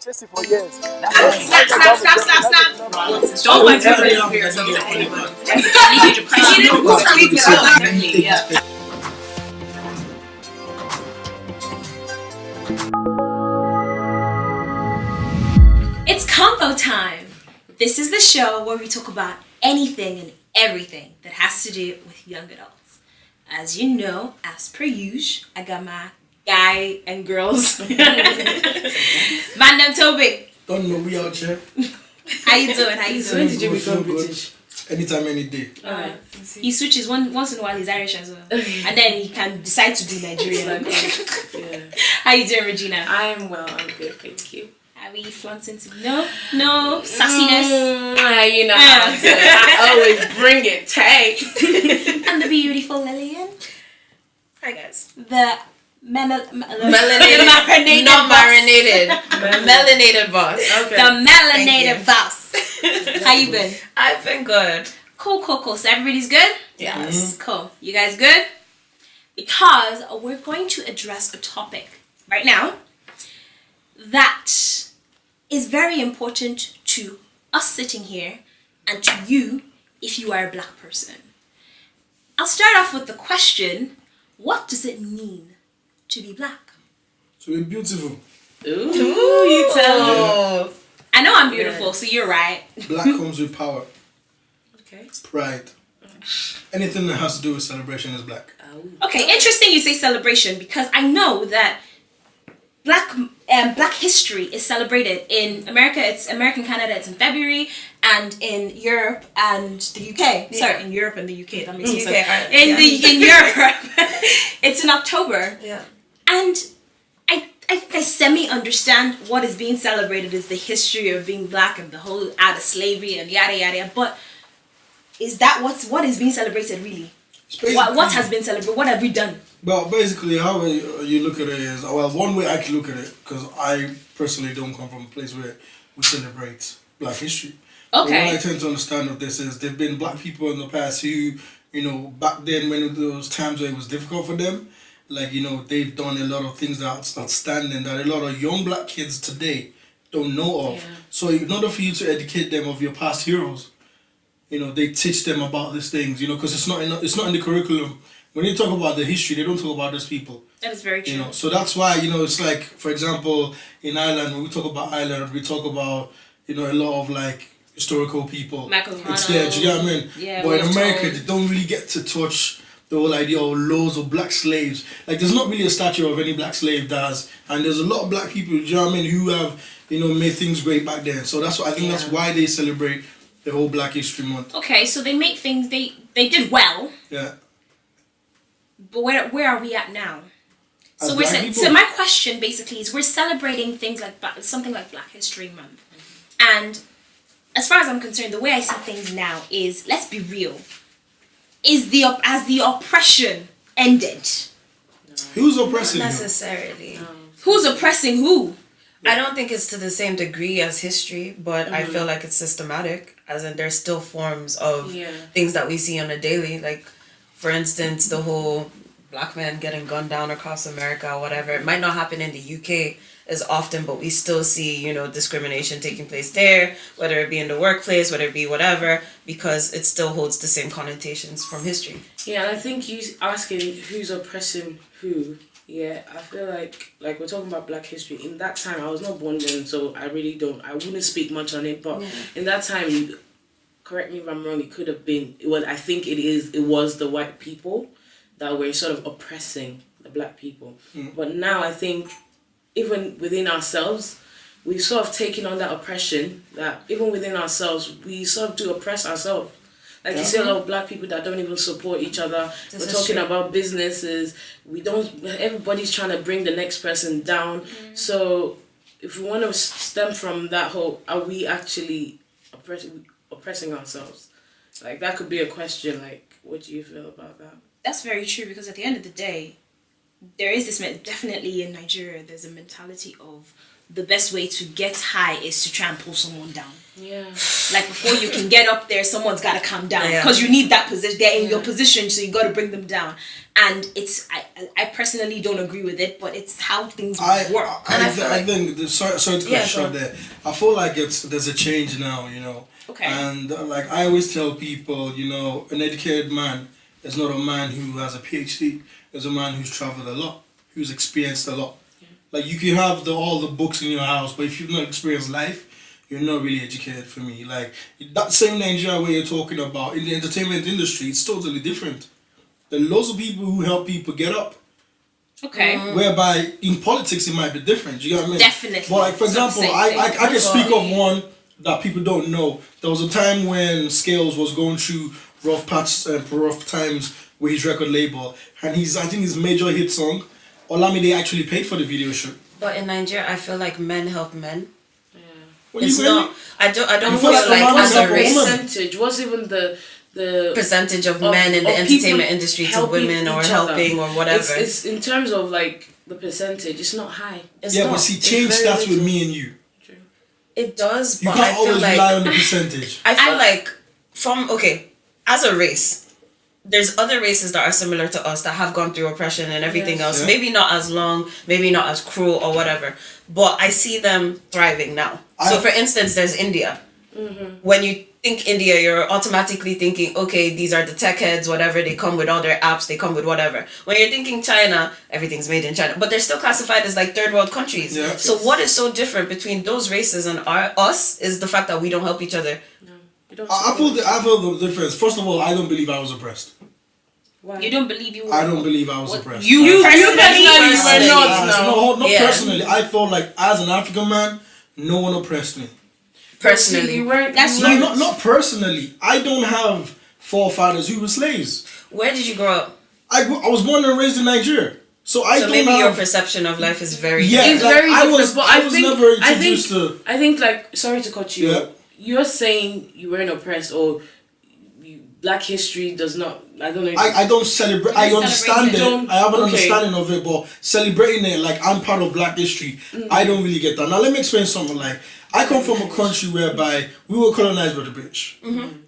chased it for years. Stop. Don't want to hear something. It's ConvoTime. This is the show where we talk about anything and everything that has to do with young adults. As you know, as per usual, I got my guy and girls. Man, them Toby. Don't know, we out here. How you doing? When did you become British? Anytime, any day. Alright. He switches once in a while. He's Irish as well, and then he can decide to do Nigerian. Yeah. How you doing, Regina? I'm well. I'm good. Thank you. Are we flaunting to no sassiness? You know how to do it. I always bring it tight. And the beautiful Lillian. Hi guys. The Melanated. Not marinated. Melanated boss. Okay. The melanated boss. How you been? I've been good. Cool. So everybody's good? Yes. Cool. You guys good? Because we're going to address a topic right now that is very important to us sitting here and to you if you are a black person. I'll start off with the question, what does it mean to be black? To be beautiful. Ooh, you tell me. I know I'm beautiful, so you're right. Black comes with power. Okay. Pride. Anything that has to do with celebration is black. Okay, interesting you say celebration because I know that Black history is celebrated in America. It's American Canada. It's in February, and in Europe and the UK. Yeah. Sorry, in Europe and the UK. That makes sense. Right. In Europe, it's in October. Yeah. And I semi understand what is being celebrated is the history of being black and the whole out of slavery and yada yada yada. But is that what is being celebrated really? What has been celebrated? What have we done? Well, basically, how you look at it is, well, one way I can look at it, because I personally don't come from a place where we celebrate black history. Okay. But what I tend to understand of this is there've been black people in the past who, back then when there was times where it was difficult for them, like, they've done a lot of things that's outstanding that a lot of young black kids today don't know of. Yeah. So in order for you to educate them of your past heroes, they teach them about these things, because it's not in the curriculum. When you talk about the history, they don't talk about those people. That is very true. So that's why, it's like, for example, in Ireland, when we talk about Ireland, we talk about, a lot of like historical people. It's there, do you know what I mean? Yeah, but in America, they don't really get to touch the whole idea of laws of black slaves. Like, there's not really a statue of any black slave does, and there's a lot of black people, do you know what I mean, who have, made things great back then. So that's what I think that's why they celebrate the whole Black History Month. Okay, so they make things, they did well. Yeah. But where are we at now? As So so my question basically is we're celebrating things like something like Black History Month. And as far as I'm concerned, the way I see things now is, let's be real, has the oppression ended? No. Who's oppressing Not you? necessarily. No. Who's oppressing who? I don't think it's to the same degree as history, but I feel like it's systematic, as in there's still forms of things that we see on a daily, like, for instance, the whole black man getting gunned down across America or whatever. It might not happen in the UK as often, but we still see, discrimination taking place there, whether it be in the workplace, whether it be whatever, because it still holds the same connotations from history. Yeah, and I think you asking who's oppressing who, yeah, I feel like we're talking about Black history. In that time, I was not born then, so I wouldn't speak much on it, but in that time, correct me if I'm wrong, it was the white people that were sort of oppressing the black people. But now I think even within ourselves, we've sort of taken on that oppression, that even within ourselves, we sort of do oppress ourselves. Like you see a lot of black people that don't even support each other. We're talking about businesses. Everybody's trying to bring the next person down. So if we want to stem from that whole, are we actually oppressing ourselves? Like, that could be a question. Like, what do you feel about that? That's very true, because at the end of the day, there is this, definitely in Nigeria, there's a mentality of the best way to get high is to try and pull someone down. Yeah. Like before you can get up there, someone's got to come down Yeah. because you need that position. They're in your position, so you got to bring them down. And it's I personally don't agree with it, but it's how things work. I think sorry to cut you short there. I feel like there's a change now, you know. Okay. And like I always tell people, you know, an educated man is not a man who has a PhD. It's a man who's traveled a lot, who's experienced a lot. Yeah. Like you can have all the books in your house, but if you've not experienced life, you're not really educated for me. Like that same Nigeria where you're talking about in the entertainment industry, it's totally different. There are loads of people who help people get up. Okay. Whereby in politics it might be different. You get what I mean? Definitely. But like for example, I can speak of one that people don't know. There was a time when Scales was going through rough times with his record label, and I think his major hit song, Olamide actually paid for the video shoot. But in Nigeria, I feel like men help men. What it's not. I don't feel first like what's as a the race. Percentage? What's even the percentage of men in the entertainment industry to women or helping or whatever? It's in terms of like the percentage. It's not high. It's but see, change starts with me and you. True. It does, You but can't I feel always like rely on the percentage. I feel like as a race. There's other races that are similar to us that have gone through oppression and everything else. Yeah. Maybe not as long, maybe not as cruel or whatever. But I see them thriving now. So for instance, there's India. Mm-hmm. When you think India, you're automatically thinking, okay, these are the tech heads, whatever. They come with all their apps. They come with whatever. When you're thinking China, everything's made in China. But they're still classified as like third world countries. Yeah. So what is so different between those races and us is the fact that we don't help each other. I feel the difference. First of all, I don't believe I was oppressed. Why? You don't believe you were? I don't believe I was oppressed. You personally were not. Not personally. I felt like as an African man, no one oppressed me. Personally. You weren't. That's No, you. not personally. I don't have forefathers who were slaves. Where did you grow up? I was born and raised in Nigeria. So don't maybe have... your perception of life is very It's like, very different. But I was never introduced to... I think like, sorry to cut you. Yeah. You're saying you weren't oppressed or Black history does not. I don't know. I don't celebrate. I understand it. Don't, I have an understanding of it, but celebrating it like I'm part of Black history, I don't really get that. Now let me explain something. Like I come from a country whereby we were colonized by the British.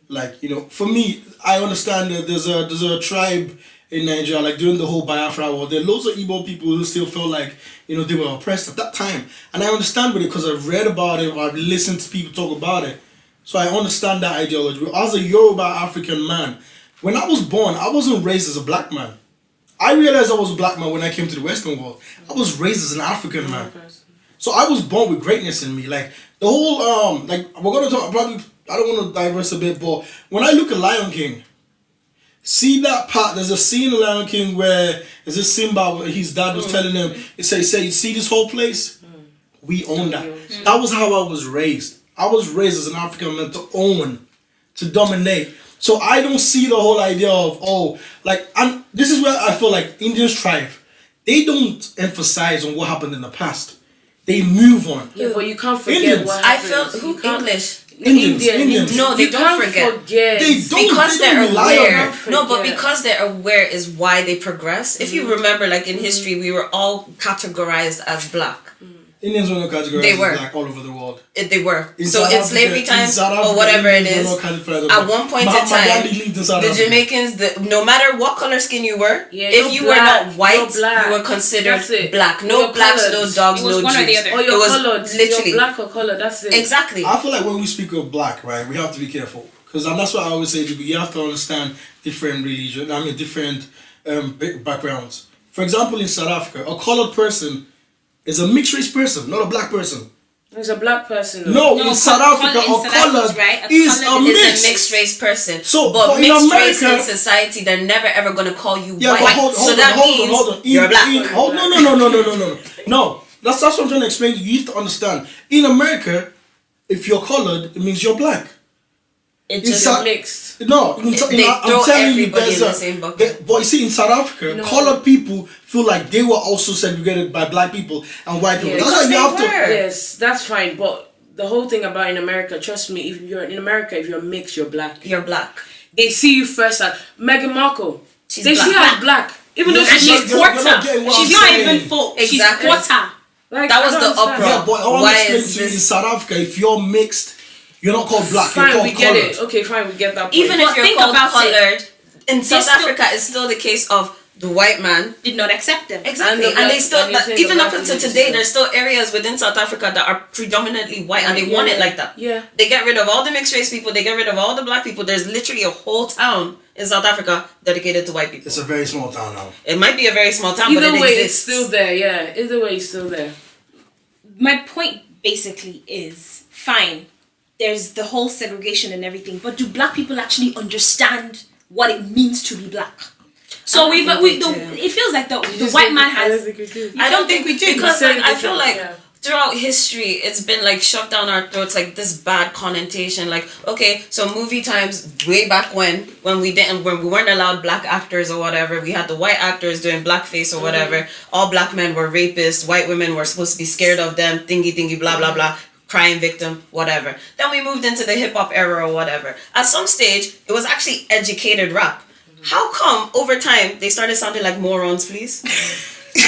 Like you know, for me, I understand that there's a tribe in Nigeria, like during the whole Biafra war, there are loads of Igbo people who still felt like, you know, they were oppressed at that time. And I understand with it because I've read about it or I've listened to people talk about it. So I understand that ideology. As a Yoruba African man, when I was born, I wasn't raised as a black man. I realized I was a black man when I came to the Western world. I was raised as an African man. So I was born with greatness in me. Like the whole, like we're going to talk, probably, I don't want to diverse a bit, but when I look at Lion King, see that part, there's a scene in Lion King where there's this Simba where his dad was telling him, he say, you see this whole place? We own that. That was how I was raised. I was raised as an African man to own, to dominate. So I don't see the whole idea of, and this is where I feel like Indians thrive. They don't emphasize on what happened in the past. They move on. Yeah, but you can't forget Indians. what I happened. feel English. Indians. No, they You don't can't forget. They don't. Because They don't they're rely on aware. it. No, but because they're aware is why they progress. If you remember, like in history, we were all categorized as black. Indians were not categorized They were. as black all over the world. They were. In So South in Africa- slavery in times South or Africa, whatever it Indians is, were not categorized as at black. one point in Mahatma time, Gandhi lived in South the Africa. Jamaicans, no matter what color skin you were, Yeah, if you're you black, were not white, you're black. you were considered That's it. black. No You're blacks, colored. no dogs, It was no one or the Jews. other. Or you're It was colored. literally. You're black or colored. That's it. Exactly. I feel like when we speak of black, right, we have to be careful. Because that's what I always say to people. You have to understand different different backgrounds. For example, in South Africa, a colored person is a mixed race person, not a black person. He's a black person. No, in South Africa, in a South Africa, colored right? is a colored Is mix. a mixed race person. So, but but in mixed race America- in society, they're never ever gonna call you Yeah, white. but hold so on, that hold means on. you're black. No. No, that's what I'm trying to explain to you. You have to understand. In America, if you're colored, it means you're black. It In just South- Mixed. No, They throw everybody in the same bucket. But you see, in South Africa, colored people feel like they were also segregated by black people and white people. Yeah, That's why you have to. Yes, that's fine. But the whole thing about in America, trust me, if you're in America, if you're mixed, you're black. You're black. They see you first as Meghan Markle. She's they black. see her as black. Even though And she's she's you're not quarter. getting what She's I'm not saying. even full. Exactly. She's quarter. Like, That was I the don't understand. uproar. Yeah, but I want Why to explain is to you in this? South Africa, if you're mixed, you're not called black, you're Fine, called we get colored. it. Okay, fine, we get that point. Even if But you're think called about it. colored, in South still- Africa, it's still the case of the white man. Did not accept them. Exactly, And the and they black- still, and you say the even black up until community today, too. there's still areas within South Africa that are predominantly white, and they want it like that. Yeah. They get rid of all the mixed race people. They get rid of all the black people. There's literally a whole town in South Africa dedicated to white people. It's a very small town now. It might be a very small town, Either but it way, exists. it's still there. Yeah. Either way, it's still there. My point basically is fine. There's the whole segregation and everything, but do black people actually understand what it means to be black? So it feels like the white man I don't has. think we do. I don't think we do because said like, it I feel like yeah. throughout history it's been like shoved down our throats like this bad connotation. Like, okay, so movie times way back when we weren't allowed black actors or whatever, we had the white actors doing blackface or whatever. All black men were rapists, white women were supposed to be scared of them, thingy blah blah blah, crime victim, whatever. Then we moved into the hip hop era or whatever. At some stage it was actually educated rap. How come over time they started sounding like morons, please?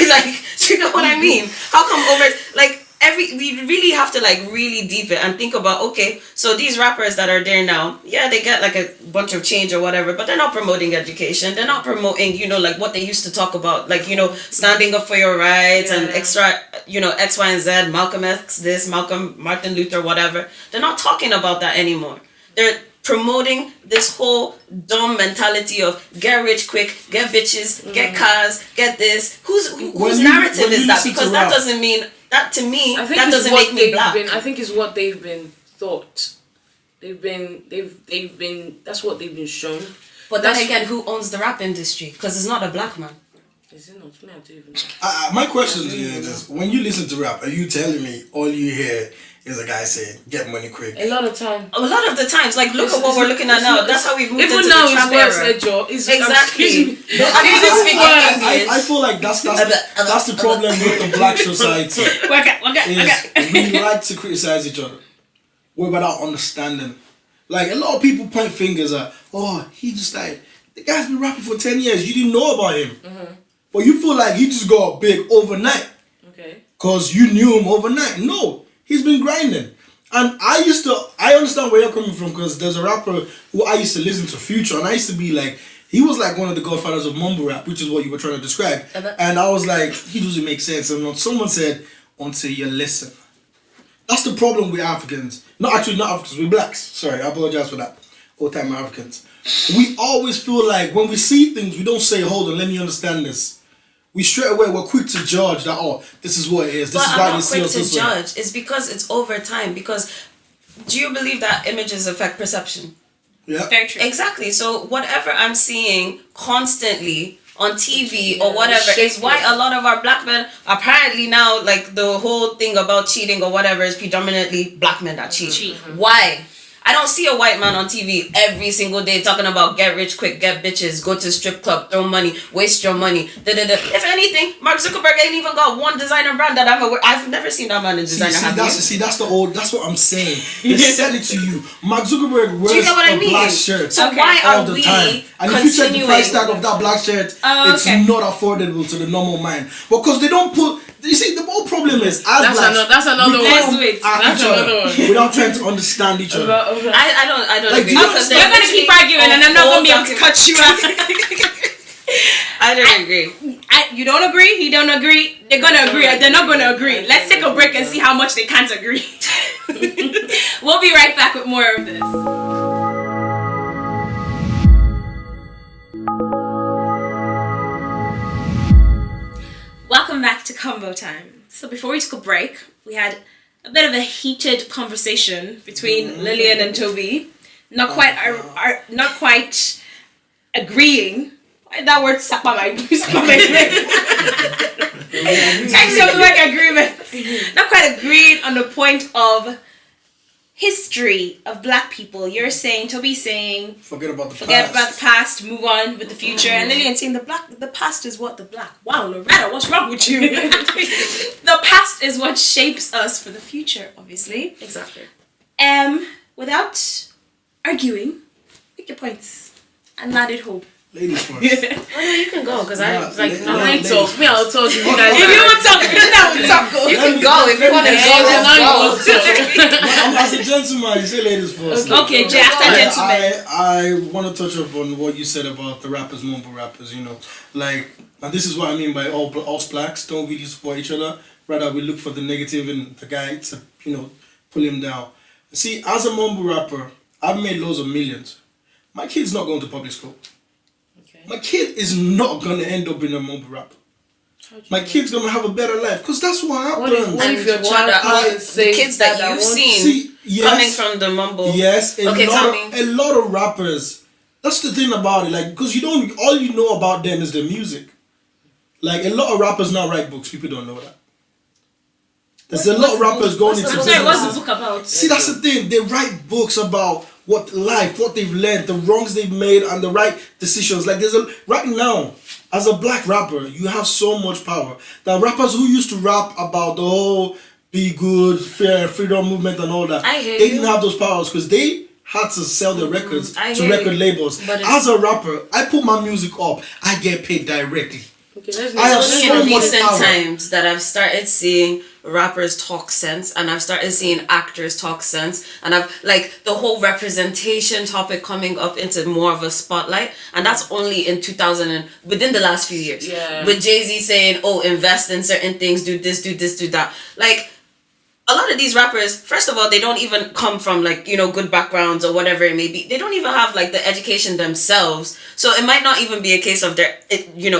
Like, you know what I mean? How come over like we really have to like really deep it and think about, okay, so these rappers that are there now, yeah, they get like a bunch of change or whatever, but they're not promoting education. They're not promoting, you know, like what they used to talk about, like, you know, standing up for your rights and extra, you know, X, Y, and Z, Malcolm X this, Martin Luther, whatever. They're not talking about that anymore. They're promoting this whole dumb mentality of get rich quick, get bitches, get cars, get this. Whose narrative is that? Because that doesn't mean that to me. I think That doesn't make me black. I think it's what they've been taught. They've been. That's what they've been shown. But then again, who owns the rap industry? Because it's not a black man. Is it not? Me, I don't even know. My question to you is this: when you listen to rap, are you telling me all you hear is a guy saying "get money quick"? A lot of time. A lot of the times, like look at what we're looking at now. That's how we've moved Even into now, the trap it's worse, era. Ejo. Exactly. I feel like that's the problem with the black society. Is we like to criticize each other. We're without understanding. Like a lot of people point fingers at, oh, he just died. The guy's been rapping for 10 years. You didn't know about him. Mm-hmm. But you feel like he just got big overnight. Okay. Because you knew him overnight. No, he's been grinding. And I understand where you're coming from, because there's a rapper who I used to listen to, Future, and I used to be like, he was like one of the godfathers of mumble rap, which is what you were trying to describe. And I was like, he doesn't make sense. And someone said, until you listen. That's the problem with Africans. Not Africans, we're blacks. Sorry, I apologize for that. Old-time Africans. We always feel like when we see things, we don't say, hold on, let me understand this. We straight away, we're quick to judge that, oh, this is what it is. This is why they see us this way. I'm not quick to judge. It's because it's over time. Because do you believe that images affect perception? Yeah. Very true. Exactly. So whatever I'm seeing constantly on TV or whatever is why a lot of our black men, apparently now, like the whole thing about cheating or whatever is predominantly black men that cheat. Why? I don't see a white man on TV every single day talking about get rich quick, get bitches, go to strip club, throw money, waste your money. If anything, Mark Zuckerberg ain't even got one designer brand that I'm aware. I've never seen that man in designer. That's what I'm saying. They sell it to you. Mark Zuckerberg wears a black shirt So why all are the we time. And if you check the price tag of that black shirt, it's not affordable to the normal mind. Because they don't put. You see, the whole problem is That's another one. That's another one. Without trying to understand each other. I don't Like, agree. we're gonna keep arguing, and I'm not gonna be able to cut you out. I don't agree. You don't agree. He don't agree. They're gonna agree. They're not gonna agree. Let's take a break and see how much they can't agree. We'll be right back with more of this. Welcome back to ConvoTime. So before we took a break, we had a bit of a heated conversation between Lillian and Toby. Not quite agreeing. Why that word sap on my agreement. Not quite agreeing on the point of history of black people. You're saying, Toby's saying, forget about the past, move on with the future. And Lillian saying the past is what the black. Wow, Loretta, what's wrong with you? The past is what shapes us for the future, obviously. Exactly. Without arguing, pick your points and let it hope. Ladies first. Oh, no, you can go because I Yeah, like. yeah, No, I talk. Me, I'll talk. You guys. If you want to talk, now we talk. you can go if you want to go. Let's go. As a gentleman, you say ladies first. Okay, Jay, after gentlemen. I want to touch up on what you said about the rappers, mumble rappers. You know, like, and this is what I mean by all us blacks don't really support each other. Rather, we look for the negative in the guy to, pull him down. See, as a mumble rapper, I've made loads of millions. My kid's not going to public school. Okay. My kid is not going to end up in a mumble rapper. My kid's going to have a better life because that's what happens. What if your And child what comes and says the kids that I you've want- seen See, yes. coming from the mumble? Yes, Okay, tell me. a lot of rappers. That's the thing about it, like, because all you know about them is the music. Like, a lot of rappers now write books. People don't know that. There's a lot of rappers going into I'm sorry, what's the businesses. book about? See, that's the thing. They write books about what they've learned, the wrongs they've made, and the right decisions. Like, right now, as a black rapper, you have so much power. The rappers who used to rap about the whole be good, fair, freedom movement and all that, I hear they you. didn't have those powers because they had to sell their records I to hear record you. labels. But it's- As a rapper, I put my music up, I get paid directly. Okay, let's I have It's only so in much recent power. times that I've started seeing rappers talk sense, and I've started seeing actors talk sense, and I've like the whole representation topic coming up into more of a spotlight, and that's only in 2000 and within the last few years. Yeah. With Jay-Z saying, "Oh, invest in certain things, do this, do this, do that." Like a lot of these rappers, first of all, they don't even come from like, good backgrounds or whatever it may be. They don't even have like the education themselves. So it might not even be a case of they're,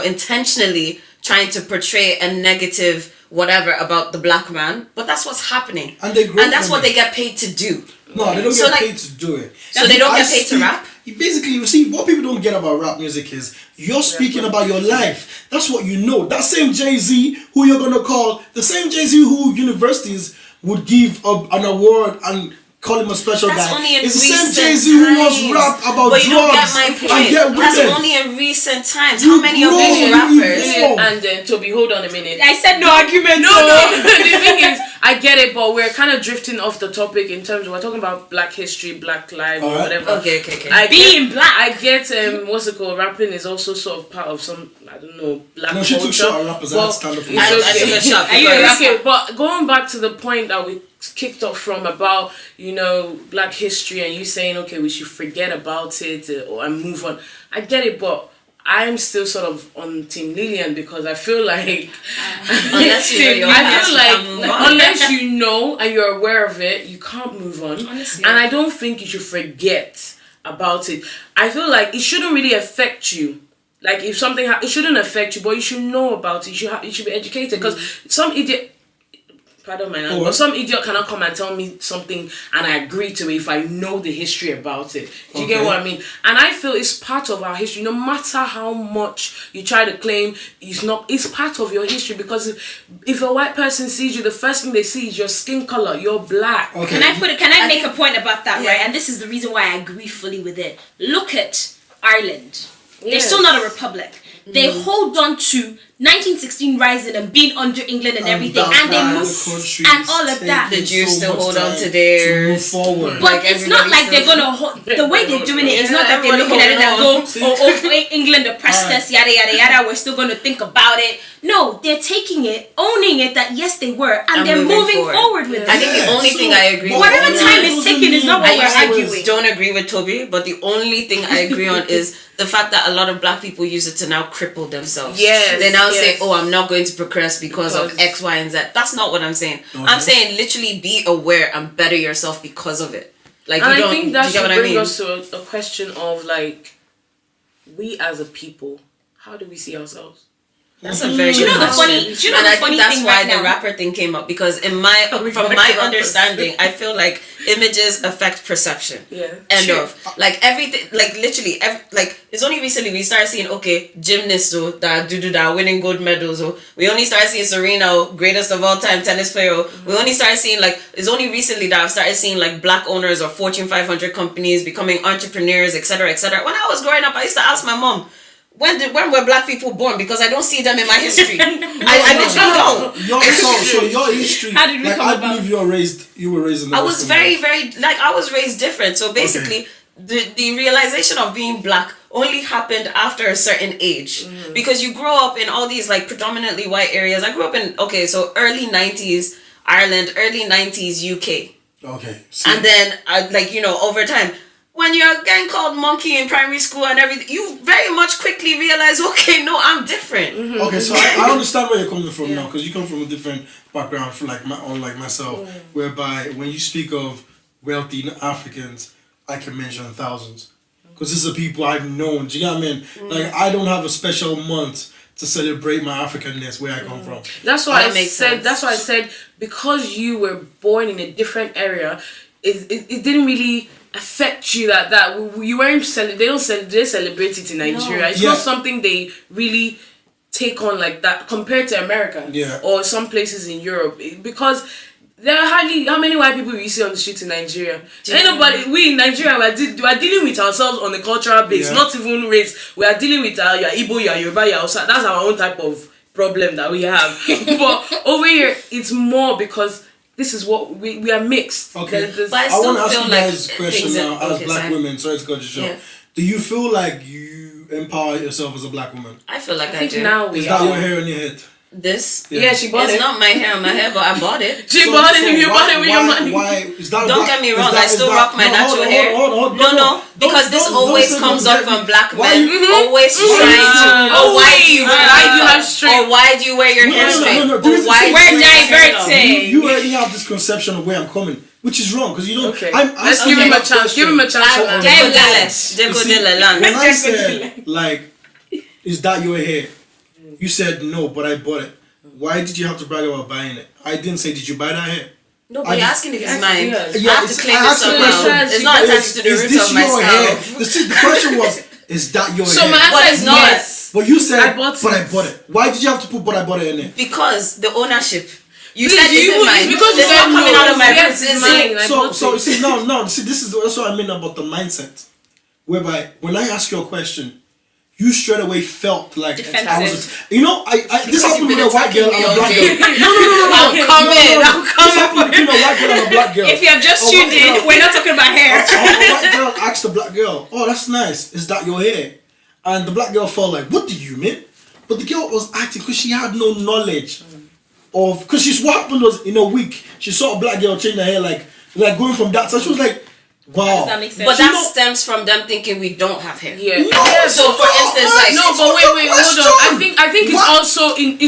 intentionally trying to portray a negative whatever about the black man. But that's what's happening. And they grow that's from what it. they get paid to do. No, they don't So, get like- paid to do it. So they don't get paid to rap? Basically, you see, what people don't get about rap music is you're speaking about your life. That's what you know. That same Jay-Z who you're going to call, the same Jay-Z who universities would give an award and call him a special That's guy. only in It's the same recent Jay-Z who once times. rapped about But you don't get drugs my and point. get That's women. only in recent times. You How many of grow, these you rappers? evolve. And then Toby, hold on a minute. I said no argument. No. The thing is, I get it, but we're kind of drifting off the topic in terms of we're talking about Black history, Black life, or Alright. whatever. Okay. Being black. I get what's it called? Rapping is also sort of part of some, I don't know, black No, she culture. took shot at rappers. I had to stand up for it's myself. I took a shot. Are you a because- rapper? Okay, but going back to the point that we kicked off from about, Black history and you saying, okay, we should forget about it and move on. I get it, but I'm still sort of on Team Lillian because I feel like Unless you know your I past, feel you can't move like on. unless you know and you're aware of it, you can't move on. Honestly. And I don't think you should forget about it. I feel like it shouldn't really affect you. Like if something it shouldn't affect you, but you should know about it. You should be educated because some idiot. Pardon my language, but some idiot cannot come and tell me something and I agree to it if I know the history about it. Do you get Okay. what I mean? And I feel it's part of our history. No matter how much you try to claim it's part of your history because if a white person sees you, the first thing they see is your skin color. You're black. Okay. Can I make a point about that, Yeah. right? And this is the reason why I agree fully with it. Look at Ireland. They're Yes. still not a republic. They hold on to 1916 rising and being under England and everything, that's and they why move the country and is all of that. taking The Jews so still much hold on time to theirs. to move forward. But Like it's not everybody like they're still- gonna hold the way they're doing it. It's not that they're everybody looking at it and go, holding oh, England oppressed us, yada yada yada. We're still gonna think about it. No, they're taking it, owning it that yes they were, and And they're moving moving forward with I it. think the only thing I agree with Whatever you time on- it's taking is not what I we're usually arguing. don't agree with Toby, but the only thing I agree on is the fact that a lot of black people use it to now cripple themselves. Yes, They now yes. say, oh, I'm not going to progress because of Because- X, Y, and Z. That's not what I'm saying. I'm saying literally be aware and better yourself because of it. Like, And you I don't, think that do you should get what I bring mean? us to a question of like, we as a people, how do we see ourselves? That's a very Do you good know the question. funny- do you know and the I think funny that's thing why right the now? rapper thing came up because from back my to rappers. understanding, I feel like images affect perception. Yeah. End Sure. of. Like everything, like literally, like it's only recently we started seeing gymnasts that do that winning gold medals. We only started seeing Serena, greatest of all time tennis player. We only started seeing it's only recently that I've started seeing like black owners of Fortune 500 companies becoming entrepreneurs, etc., etc. When I was growing up, I used to ask my mom, when were black people born? Because I don't see them in my history. I literally don't. So your history. How did we like, come I about? believe you were raised in the I was Western very, world. very I was raised different. So basically, the realization of being black only happened after a certain age, because you grow up in all these like predominantly white areas. I grew up in so early 90s Ireland, early 90s UK. Okay. And then over time, when you're getting called monkey in primary school and everything, you very much quickly realize, okay, no, I'm different. Okay, so I understand where you're coming from now, because you come from a different background from like myself, whereby when you speak of wealthy Africans, I can mention thousands, because these are people I've known. Do you know what I mean? Like, I don't have a special month to celebrate my Africanness where I come from. That's why I said. That's why I said, because you were born in a different area, it didn't really affect you that you weren't they celebrate it in Nigeria. It's not something they really take on like that compared to America or some places in Europe, because there are hardly how many white people you see on the streets in Nigeria. Ain't nobody. We in Nigeria we are dealing with ourselves on a cultural base, not even race. We are dealing with your Igbo, your Yoruba, your Hausa. That's our own type of problem that we have. But over here, it's more because this is what we are mixed. Okay, but I want to ask you like guys a question now as black women. Sorry to cut you short. Do you feel like you empower yourself as a black woman? I feel like I think do. now is that your hair on your head? This? Yeah, she bought it. It's not my hair on my head, but I bought it. She bought it. You bought it with your money. Why is that? Don't get me wrong. I still rock my natural hair. No, because this always comes up from black men. Always trying to. Oh, why do you have straight? Or why do you wear your hair straight? We're diverting. You already have this conception of where I'm coming, which is wrong, because you don't. Okay. Let's give him a chance. Give him a chance. When I said like, is that your hair? You said no, but I bought it. Why did you have to brag about buying it? I didn't say, did you buy that hair? No, but you're asking if it's mine. Yeah, I have to claim it somehow. It's not attached to the root of my scalp. The question was, is that your hair? So my answer is yes. But you said, I bought it. Why did you have to put but I bought it in there? Because the ownership. You Please, said it's mine. Because it's not coming out of my yes, it's mine. So see, no. See, that's what I mean about the mindset. Whereby, when I ask you a question, you straight away felt like defensive. I was. This happened with a white girl and a black girl. No. I'm coming. This happened between a white girl and a black girl. If you have just tuned in, we're not talking about hair. A white girl asked the black girl, "Oh, that's nice. Is that your hair?" And the black girl felt like, "What do you mean?" But the girl was acting because she had no knowledge of. Because what happened was, in a week, she saw a black girl change her hair, like going from that. So she was like, wow. Does that make sense? But that stems from them thinking we don't have hair. Yeah. No, So for instance, like no, but wait, hold on. I think it's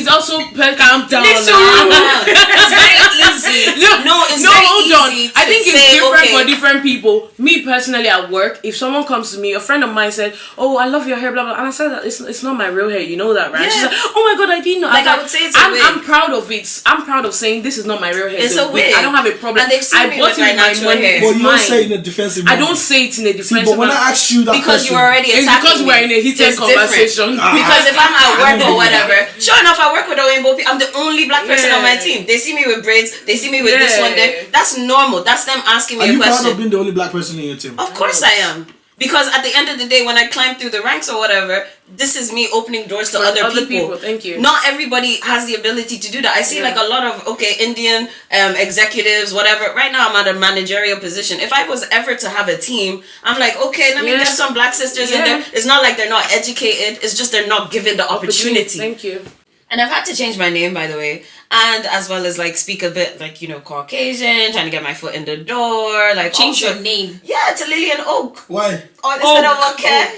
also calm down. it's very easy. It's very easy. I think it's say, different for different people. Me personally, at work, if someone comes to me, a friend of mine said, "Oh, I love your hair," blah blah, and I said that it's not my real hair. You know that, right? Yeah. She's like, "Oh my god, I didn't know." I would say it's a wig. I'm proud of it. I'm proud of saying this is not my real hair. It's a wig. I don't have a problem. And they've seen me bought with my natural hair. Well, you don't say in a defensive manner. I don't say it in a defensive but when I asked you that because question, you already it's attacking because we're in a heated conversation. Because if I'm at work or whatever, sure enough, I work with a rainbow people. I'm the only black person on my team. They see me with braids. They see me with this one there. That's normal. That's them asking me a question. Are you proud of being the only black person in your team? Of course I am. Because at the end of the day, when I climb through the ranks or whatever, this is me opening doors to other people. Thank you. Not everybody has the ability to do that. I see like a lot of Indian executives, whatever. Right now, I'm at a managerial position. If I was ever to have a team, I'm like, okay, let me get some black sisters in there. It's not like they're not educated. It's just they're not given the opportunity. Thank you. And I've had to change my name, by the way, and as well as like speak a bit like Caucasian, trying to get my foot in the door. Like change your name. Yeah, to Lillian Oak. Why? Or instead of okay,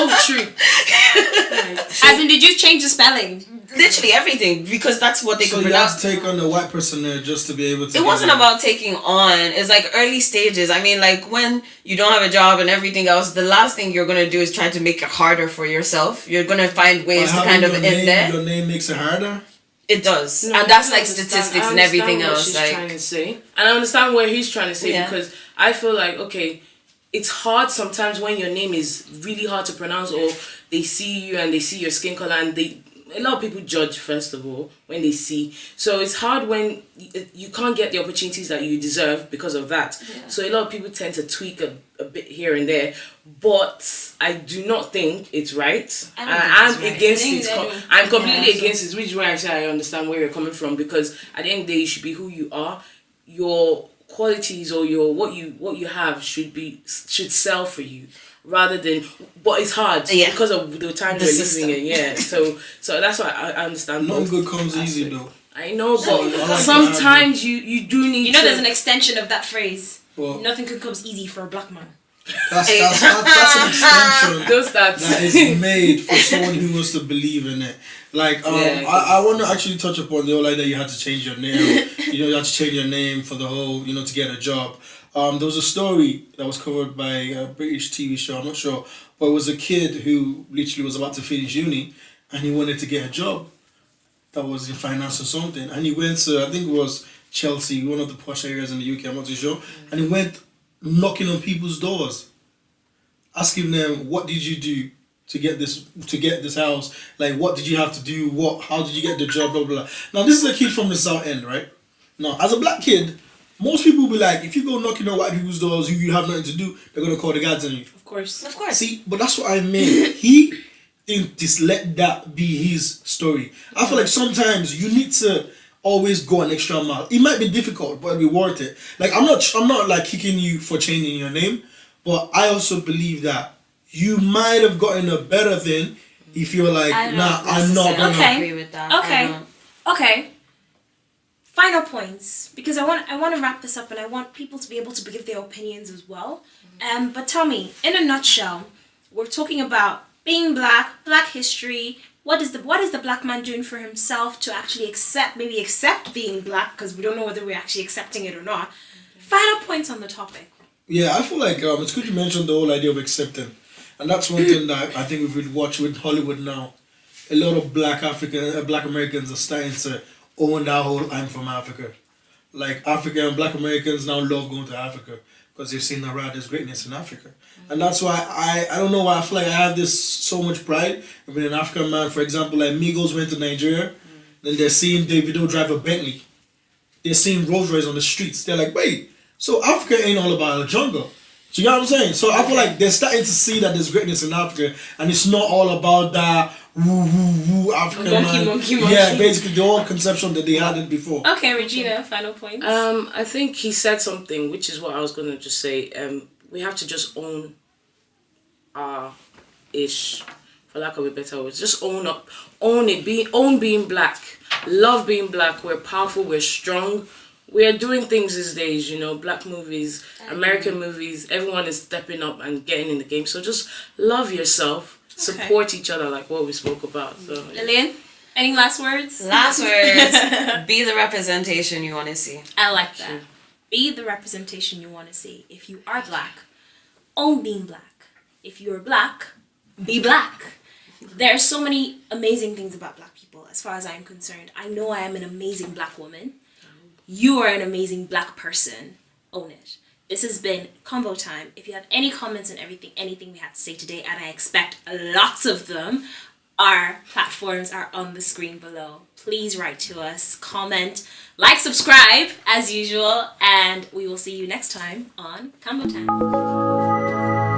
Oak tree. As in, did you change the spelling? Literally everything, because that's what they could pronounce. So you had to take on the white person there just to be able to. It wasn't about taking on. It's like early stages. I mean, like when you don't have a job and everything else, the last thing you're gonna do is try to make it harder for yourself. You're gonna find ways to kind of end there. Your name makes it harder. It does, and that's like statistics and everything else. She's like trying to say, and I understand what he's trying to say because I feel like it's hard sometimes when your name is really hard to pronounce, or they see you and they see your skin color, and a lot of people judge first of all when they see. So it's hard when you can't get the opportunities that you deserve because of that. Yeah. So a lot of people tend to tweak a bit here and there, but I do not think it's right. I'm against it. I'm completely against it, which is why I say I understand where you're coming from, because at the end of the day, you should be who you are. Your qualities or your what you have should sell for you rather than, but it's hard because of the time we're living in. Yeah, so that's why I understand. Nothing good comes easy though. I know, but sometimes you do need. You know, there's an extension of that phrase. Well, nothing good comes easy for a black man. That's an extension that is made for someone who wants to believe in it. Like, I want to actually touch upon the whole idea you had to change your name. You had to change your name for the whole, to get a job. There was a story that was covered by a British TV show, I'm not sure, but it was a kid who literally was about to finish uni and he wanted to get a job that was in finance or something. And he went to, I think it was Chelsea, one of the posh areas in the UK, I'm not too sure. And he went knocking on people's doors, asking them, what did you do to get this house? Like, what did you have to do? How did you get the job? Blah, blah, blah. Now, this is a kid from the South End, right? Now, as a black kid, most people will be like, if you go knocking on white people's doors who you have nothing to do, they're going to call the guards on you. Of course. See, but that's what I mean. He didn't just let that be his story. I feel like sometimes you need to always go an extra mile. It might be difficult, but it'll be worth it. Like, I'm not like kicking you for changing your name, but I also believe that you might have gotten a better thing if you're like, I'm not gonna agree with that. Okay. Final points, because I want to wrap this up and I want people to be able to give their opinions as well. But tell me, in a nutshell, we're talking about being black history. What is the black man doing for himself to actually accept being black? Because we don't know whether we're actually accepting it or not. Final points on the topic. Yeah, I feel like it's good you mentioned the whole idea of accepting. And that's one thing that I think we've watched with Hollywood now. A lot of black Americans are starting to own that whole I'm from Africa. Like, African black Americans now love going to Africa because they've seen there's greatness in Africa. And that's why I don't know why I feel like I have this so much pride in being an African man. For example, like Migos went to Nigeria, then they're seeing Davido drive a Bentley. They're seeing Rolls Royce on the streets. They're like, wait, so Africa ain't all about a jungle. Do you know what I'm saying? So I feel like they're starting to see that there's greatness in Africa, and it's not all about that woo African monkey. Yeah, basically the old conception that they had it before. Okay, Regina, final points. I think he said something, which is what I was gonna just say. We have to just own our ish, for lack of a better word. Just own it. Own being black. Love being black. We're powerful. We're strong. We are doing things these days, black movies, American movies, everyone is stepping up and getting in the game. So just love yourself, support each other like what we spoke about. So, Lillian, any last words? Be the representation you want to see. I like that. Be the representation you want to see. If you are black, own being black. If you're black, be black. There are so many amazing things about black people as far as I'm concerned. I know I am an amazing black woman. You are an amazing black person. Own it. This has been ConvoTime. If you have any comments on anything we had to say today, and I expect lots of them, our platforms are on the screen below. Please write to us, comment, like, subscribe as usual, and we will see you next time on ConvoTime.